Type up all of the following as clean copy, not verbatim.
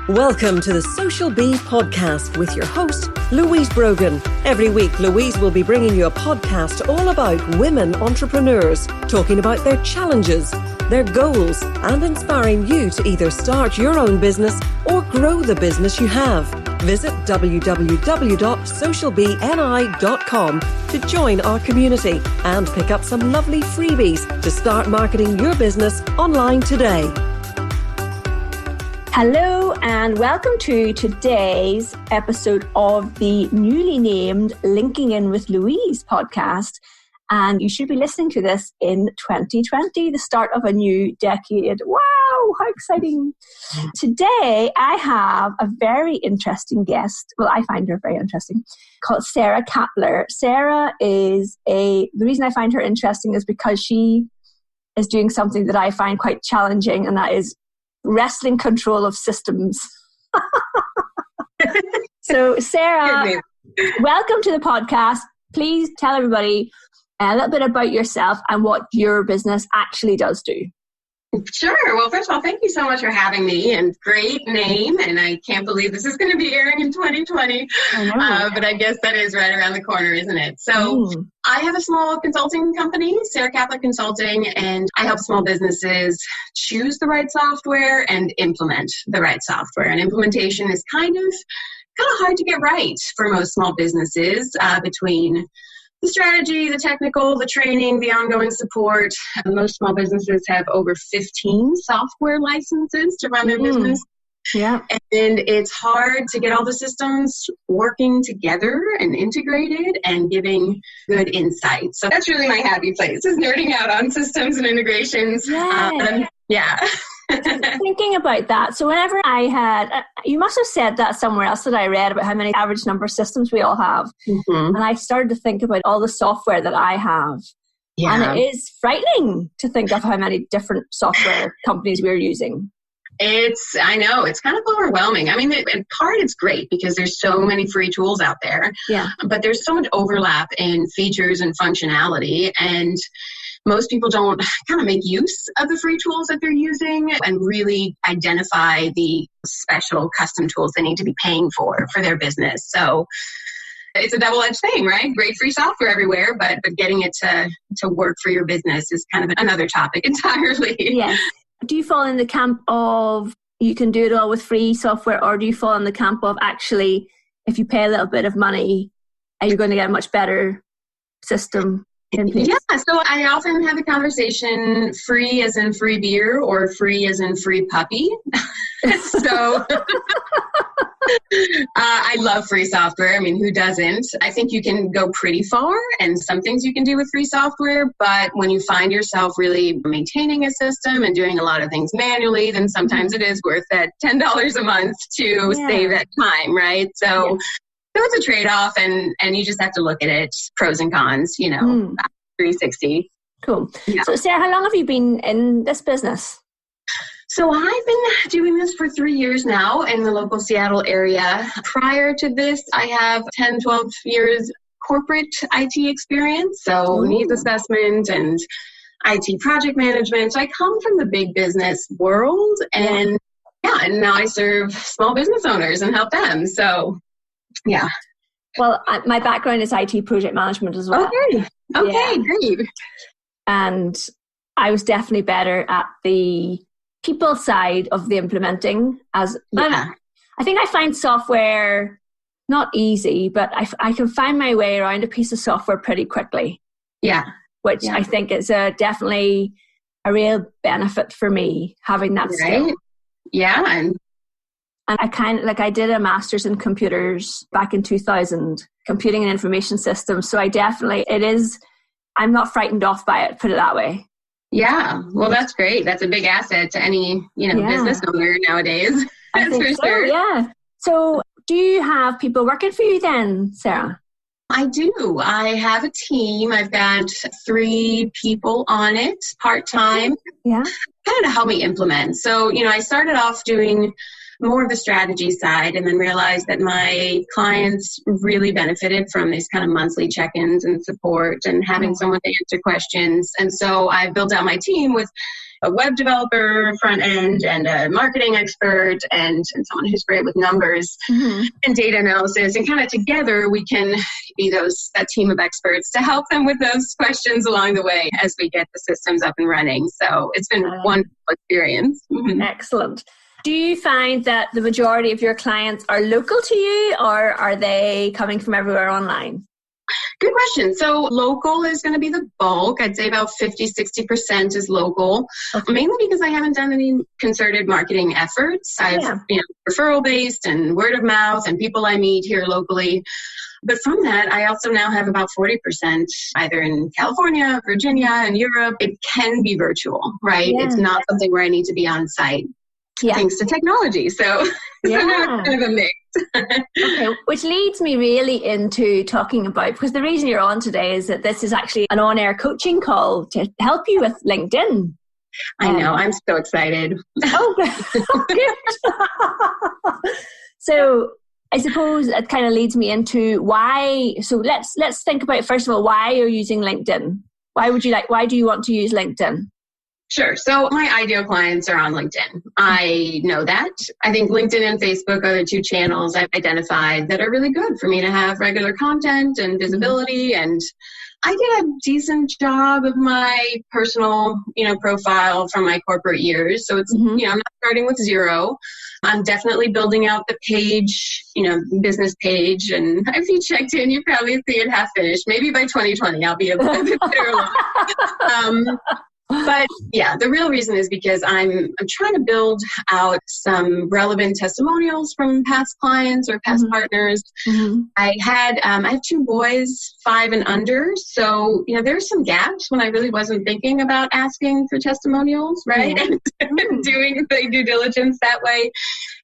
Welcome to the Social Bee podcast with your host, Louise Brogan. Every week, Louise will be bringing you a podcast all about women entrepreneurs, talking about their challenges, their goals, and inspiring you to either start your own business or grow the business you have. Visit www.socialbeeni.com to join our community and pick up some lovely freebies to start marketing your business online today. Hello and welcome to today's episode of the newly named Linking In with Louise podcast. And you should be listening to this in 2020, the start of a new decade. Wow, how exciting. Today, I have a very interesting guest. Well, I find her very interesting, called Sara Kappler. Sara the reason I find her interesting is because she is doing something that I find quite challenging, and that is wrestling control of systems. So, Sara, welcome to the podcast. Please tell everybody a little bit about yourself and what your business actually does do. Sure. Well, first of all, thank you so much for having me, and great name. And I can't believe this is going to be airing in 2020, but I guess that is right around the corner, isn't it? So I have a small consulting company, Sara Kappler Consulting, and I help small businesses choose the right software and implement the right software. And implementation is kind of hard to get right for most small businesses, between the strategy, the technical, the training, the ongoing support. Most small businesses have over 15 software licenses to run their business. Yeah. And it's hard to get all the systems working together and integrated and giving good insight. So that's really my happy place, is nerding out on systems and integrations. Yeah. Thinking about that. So whenever you must have said that somewhere else that I read about how many average number of systems we all have. And I started to think about all the software that I have. Yeah. And it is frightening to think of how many different software companies we're using. I know, it's kind of overwhelming. I mean, in part, it's great because there's so many free tools out there. Yeah. But there's so much overlap in features and functionality, and most people don't kind of make use of the free tools that they're using and really identify the special custom tools they need to be paying for their business. So it's a double-edged thing, right? Great free software everywhere, but getting it to work for your business is kind of another topic entirely. Yes. Do you fall in the camp of you can do it all with free software, or do you fall in the camp of actually, if you pay a little bit of money, you're going to get a much better system? Yeah, so I often have the conversation, free as in free beer or free as in free puppy. So I love free software. I mean, who doesn't? I think you can go pretty far, and some things you can do with free software, but when you find yourself really maintaining a system and doing a lot of things manually, then sometimes it is worth that $10 a month to save that time, right? So it's a trade-off, and you just have to look at it, pros and cons, 360. Cool. Yeah. So, Sara, how long have you been in this business? So I've been doing this for 3 years now in the local Seattle area. Prior to this, I have 10, 12 years corporate IT experience, so needs assessment and IT project management. So I come from the big business world, and now I serve small business owners and help them. So yeah. Well, my background is IT project management as well. Okay, great. And I was definitely better at the people side of the implementing. I think I find software not easy, but I can find my way around a piece of software pretty quickly. Yeah. Which I think is definitely a real benefit for me, having that skill. Yeah. And I did a master's in computers back in 2000, computing and information systems. So I'm not frightened off by it, put it that way. Yeah. Well, that's great. That's a big asset to any, business owner nowadays. That's for sure. Yeah. So do you have people working for you then, Sara? I do. I have a team. I've got 3 people on it part-time. Yeah. Kind of to help me implement. So, I started off doing more of the strategy side, and then realized that my clients really benefited from these kind of monthly check-ins and support and having someone to answer questions. And so I built out my team with a web developer, front end, and a marketing expert, and someone who's great with numbers and data analysis. And kind of together, we can be that team of experts to help them with those questions along the way as we get the systems up and running. So it's been a wonderful experience. Excellent. Do you find that the majority of your clients are local to you, or are they coming from everywhere online? Good question. So local is going to be the bulk. I'd say about 50-60% is local, mainly because I haven't done any concerted marketing efforts. I've referral based and word of mouth and people I meet here locally. But from that, I also now have about 40% either in California, Virginia, and Europe. It can be virtual, right? Yeah. It's not something where I need to be on site. Yeah. Thanks to technology. So now it's kind of a mix. Okay, which leads me really into talking about, because the reason you're on today is that this is actually an on-air coaching call to help you with LinkedIn. I know. I'm so excited. Good. So I suppose it kind of leads me into why. So let's think about, first of all, why you're using LinkedIn. Why do you want to use LinkedIn? Sure. So my ideal clients are on LinkedIn. I know that. I think LinkedIn and Facebook are the two channels I've identified that are really good for me to have regular content and visibility. And I did a decent job of my personal, profile from my corporate years. So it's, I'm not starting with zero. I'm definitely building out the page, business page. And if you checked in, you probably see it half finished. Maybe by 2020, I'll be a bit better along. But yeah, the real reason is because I'm trying to build out some relevant testimonials from past clients or past partners. I have two boys, 5 and under. So, there's some gaps when I really wasn't thinking about asking for testimonials, right? And doing the due diligence that way.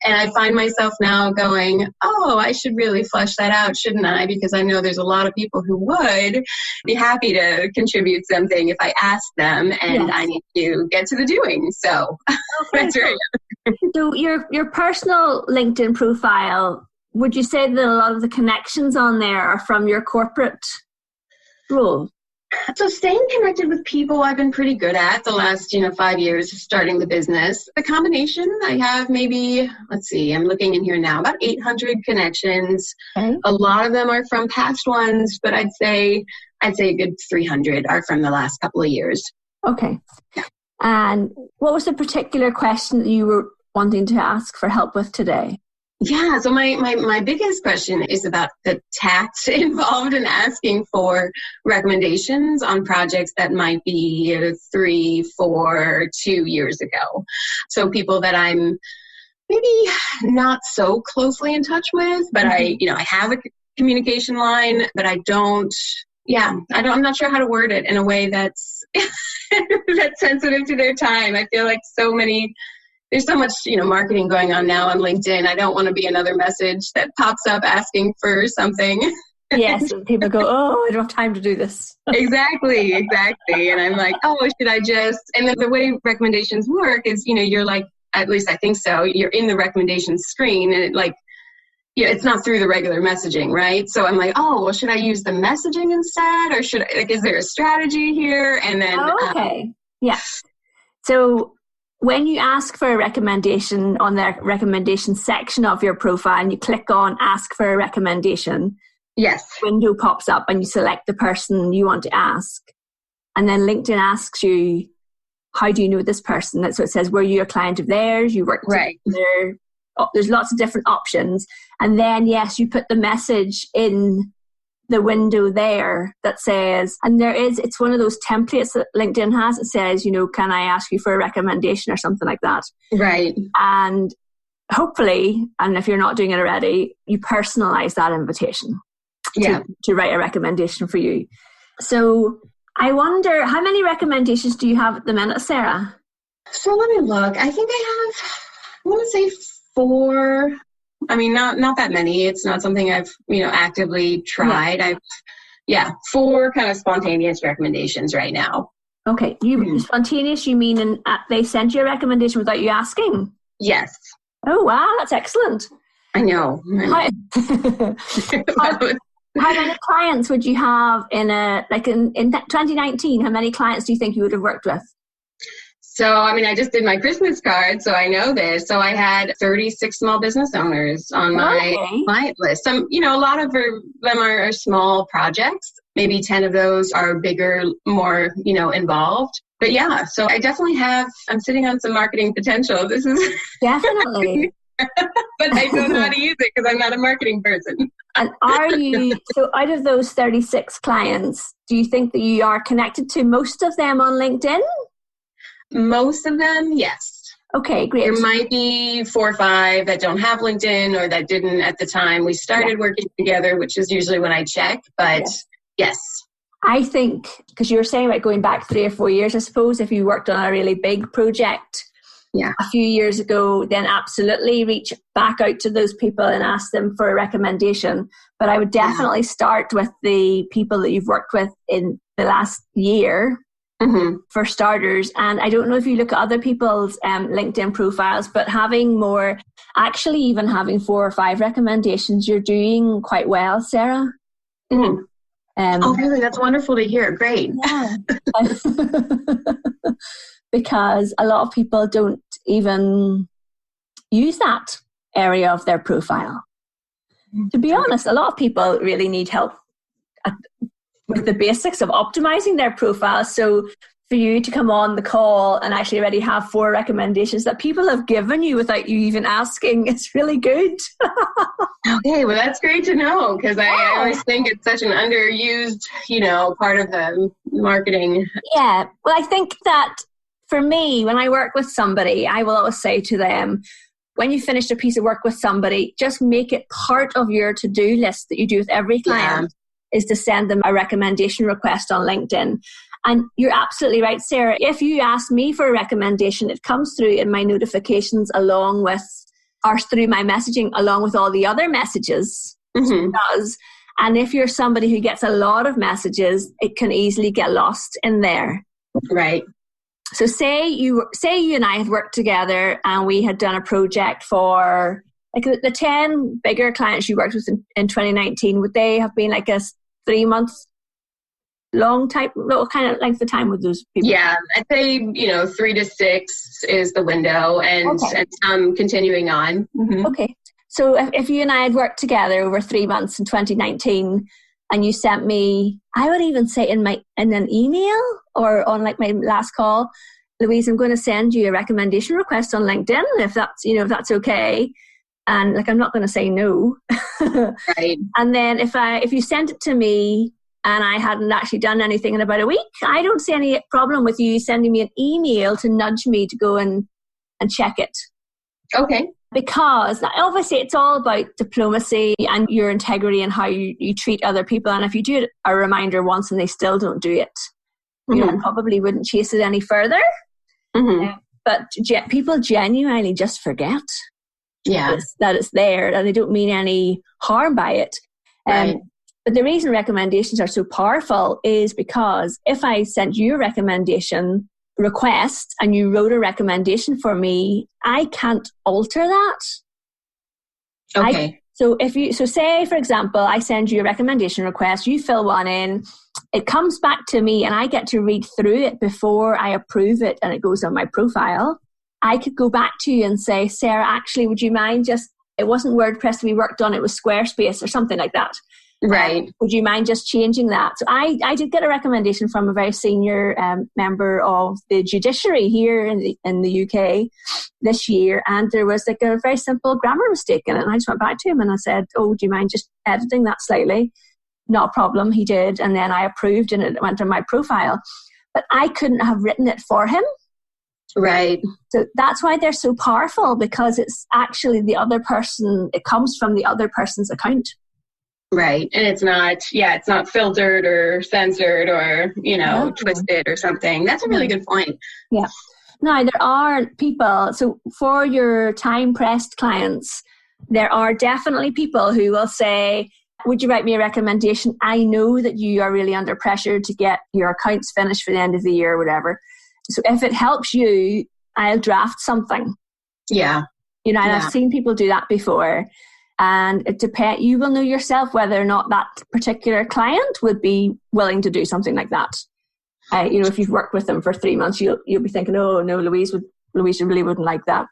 And I find myself now going, I should really flesh that out, shouldn't I? Because I know there's a lot of people who would be happy to contribute something if I ask them, and I need to get to the doing. So that's right. So your personal LinkedIn profile, would you say that a lot of the connections on there are from your corporate role? So staying connected with people I've been pretty good at the last, 5 years of starting the business. The combination, I have maybe, I'm looking in here now, about 800 connections. Okay. A lot of them are from past ones, but I'd say a good 300 are from the last couple of years. Okay. Yeah. And what was the particular question that you were wanting to ask for help with today? Yeah, so my biggest question is about the tact involved in asking for recommendations on projects that might be 3, 4, 2 years ago. So people that I'm maybe not so closely in touch with, but I have a communication line, but I'm not sure how to word it in a way that's that's sensitive to their time. I feel like there's so much, marketing going on now on LinkedIn. I don't want to be another message that pops up asking for something. Yes, and people go, I don't have time to do this. Exactly. And I'm like, should I just? And then the way recommendations work is, you're like, at least I think so, you're in the recommendations screen, and it it's not through the regular messaging, right? So I'm like, should I use the messaging instead, or is there a strategy here? And then, So when you ask for a recommendation on the recommendation section of your profile and you click on ask for a recommendation, yes, a window pops up and you select the person you want to ask. And then LinkedIn asks you, how do you know this person? So it says, were you a client of theirs? You worked together. There's lots of different options. And then, yes, you put the message in the window there that says, and it's one of those templates that LinkedIn has. It says, can I ask you for a recommendation or something like that? Right. And hopefully, and if you're not doing it already, you personalize that invitation to write a recommendation for you. So I wonder, how many recommendations do you have at the minute, Sarah? So let me look. I think I want to say 4. I mean, not that many. It's not something I've, actively tried. Yeah. 4 kind of spontaneous recommendations right now. Okay. Spontaneous, you mean they sent you a recommendation without you asking? Yes. Oh, wow. That's excellent. I know. How many clients would you have in 2019? How many clients do you think you would have worked with? So, I mean, I just did my Christmas card, so I know this. So I had 36 small business owners on my client list. Some, a lot of them are small projects. Maybe 10 of those are bigger, more, involved. But yeah, so I definitely I'm sitting on some marketing potential. This is definitely. But I don't know how to use it because I'm not a marketing person. And so out of those 36 clients, do you think that you are connected to most of them on LinkedIn? Most of them, yes. Okay, great. There might be 4 or 5 that don't have LinkedIn or that didn't at the time we started working together, which is usually when I check. But yes. I think, because you were saying about going back 3 or 4 years, I suppose if you worked on a really big project a few years ago, then absolutely reach back out to those people and ask them for a recommendation. But I would definitely start with the people that you've worked with in the last year. Mm-hmm. For starters. And I don't know if you look at other people's LinkedIn profiles, but having 4 or 5 recommendations, you're doing quite well, Sarah. Mm-hmm. Oh, really? That's wonderful to hear. Great. Yeah. Because a lot of people don't even use that area of their profile. To be honest, a lot of people really need help with the basics of optimizing their profile. So for you to come on the call and actually already have 4 recommendations that people have given you without you even asking, it's really good. Okay, well, that's great to know, because I always think it's such an underused, part of the marketing. Yeah, well, I think that for me, when I work with somebody, I will always say to them, when you finish a piece of work with somebody, just make it part of your to-do list that you do with every client. Is to send them a recommendation request on LinkedIn. And you're absolutely right, Sarah. If you ask me for a recommendation, it comes through in my notifications through my messaging along with all the other messages. Mm-hmm. It does. And if you're somebody who gets a lot of messages, it can easily get lost in there. Right. So say you and I had worked together and we had done a project for like the 10 bigger clients you worked with in 2019, would they have been like a 3 months long type, what kind of length of time with those people? Yeah, I'd say, 3 to 6 is the window and some continuing on. Mm-hmm. Okay. So if you and I had worked together over 3 months in 2019 and you sent me, I would even say in an email or on like my last call, Louise, I'm going to send you a recommendation request on LinkedIn if that's okay. And like, I'm not going to say no. Right. And then if you sent it to me and I hadn't actually done anything in about a week, I don't see any problem with you sending me an email to nudge me to go and check it. Okay. Because obviously it's all about diplomacy and your integrity and how you treat other people. And if you do a reminder once and they still don't do it, I probably wouldn't chase it any further. Mm-hmm. But people genuinely just forget. Yeah, that it's there, and they don't mean any harm by it. Right. But the reason recommendations are so powerful is because if I sent you a recommendation request and you wrote a recommendation for me, I can't alter that. Okay. So say, for example, I send you a recommendation request, you fill one in, it comes back to me and I get to read through it before I approve it and it goes on my profile. I could go back to you and say, Sarah, actually, would you mind it wasn't WordPress we worked on, it was Squarespace or something like that. Right. Would you mind just changing that? So I did get a recommendation from a very senior member of the judiciary here in the UK this year, and there was like a very simple grammar mistake in it. And I just went back to him and I said, oh, would you mind just editing that slightly? Not a problem. He did. And then I approved and it went on my profile. But I couldn't have written it for him. Right. So that's why they're so powerful, because it's actually the other person, it comes from the other person's account. Right. And it's not filtered or censored or, twisted or something. That's a really good point. Yeah. Now, there are people, so for your time-pressed clients, there are definitely people who will say, would you write me a recommendation? I know that you are really under pressure to get your accounts finished for the end of the year or whatever. So if it helps you, I'll draft something. Yeah. And I've seen people do that before. And it depends. You will know yourself whether or not that particular client would be willing to do something like that. if you've worked with them for 3 months, you'll be thinking, oh no, Louise really wouldn't like that.